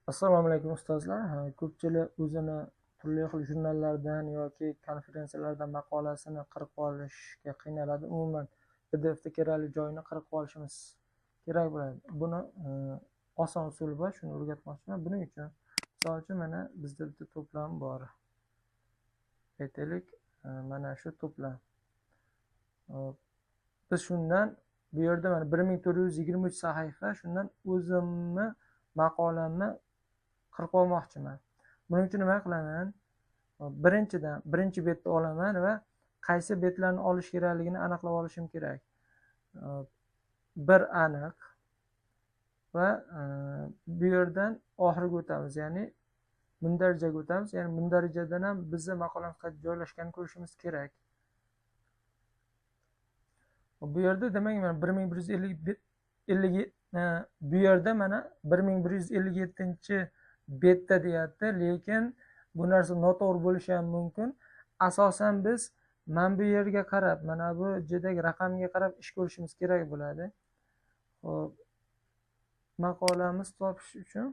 Assalomu alaykum ustozlar. Ko'pchilik o'zini turli xil jurnallardan yoki konferensiyalardan maqolasini qirib olishga qiynaladi. Umuman PDFda kerakli joyini qirib olishimiz kerak bo'ladi. Buni oson usul bor, shuni o'rgatmoqchiman. Buning uchun misol uchun mana bizda bitta to'plam bor. Aytaylik, mana shu to'plam. Biz shundan bu yerda mana 1423 sahifa, shundan o'zimni maqolamni qirib olmoqchiman. Buning uchun nima qilaman? Birinchi betni olaman va qaysi betlarni olish kerakligini aniqlab olishim kerak. Bir aniq va bu yerdan oxiriga o'tamiz, ya'ni mundarijaga o'tamiz. Ya'ni mundarijadan ham bizning maqolamiz qayerda joylashganini ko'rishimiz kerak. Bu yerda demak mana 1150 bu yerda mana 1157 betda deyapti, lekin bu narsa noto'g'ri bo'lishi ham mumkin. Asosan biz mana bu yerga qarab, mana bu jidagi raqamga qarab ish ko'rishimiz kerak bo'ladi. Xo'p, maqolamiz topish uchun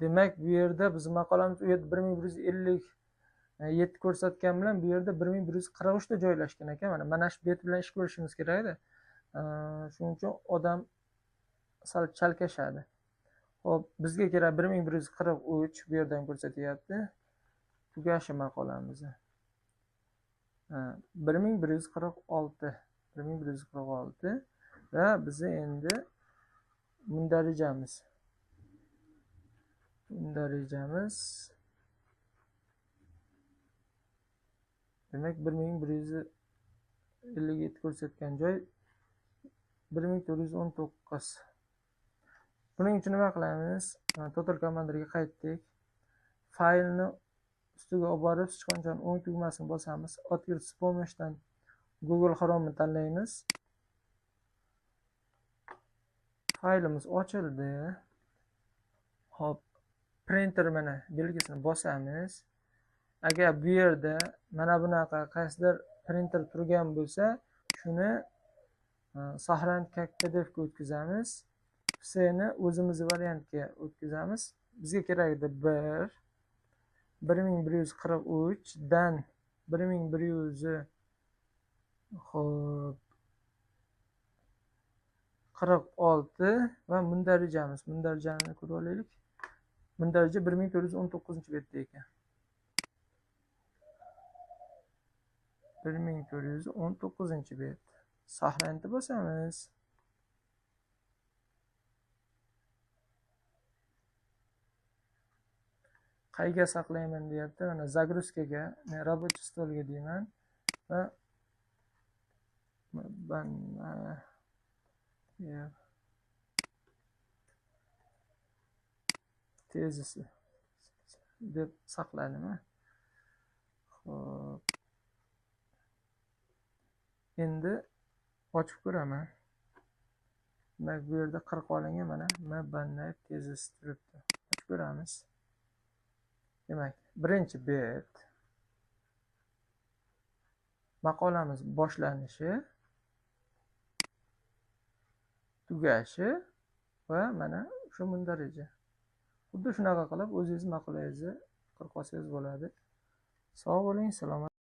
demak bu yerda biz maqolamiz u yerda 1157 ko'rsatgan bilan bu yerda 1143 da joylashgan ekan. Mana shu bet bilan ish ko'rishimiz kerak edi. Shuning uchun odam sal chalkashadi. Xo'p, bizga kerak 1143, bu yerdan ko'rsatyapti. Tugashi maqolamizni. 1146 va bizni endi mundarijamiz. Demak 1157 ko'rsatgan joy 1419. Buning uchun nima qilamiz? Total Commander'ga qaytdik. Faylni ustiga olib borib, sichqonchani o'ng tugmasini bosamiz. Открыть с помощью Google Chrome'ni tanlaymiz. Faylimiz ochildi. Hop, printer mana belgisini bosamiz. Agar bu yerda mana bunaqa qaysidir printer turgan bo'lsa, shuni Sahran как PDF ga o'tkazamiz. Ni o'zimizning variantga o'tkazamiz. Bizga kerak edi 1143 dan 1100 xo'p 46 va mundarijamiz. Mundarijani ko'rib olaylik. Mundarija 1419-betda ekan. 1419-bet. Sahranni bosamiz. Qayga saqlayman deyapti. Mana загрузкаga, рабочий stolga deyman va tezisi deb saqladim. Xo'p, endi ochib ko'raman. Demak bu yerda 40 olingan, mana mabanna tezisi turibdi. Ochib ko'ramiz. Demak, birinchi bet maqolamiz boshlanishi, tugashi va mana shu mundarija. Xuddi shunaqa qilib o'zingiz maqolangizni qirib olsangiz bo'ladi. Sog' bo'ling, salomat.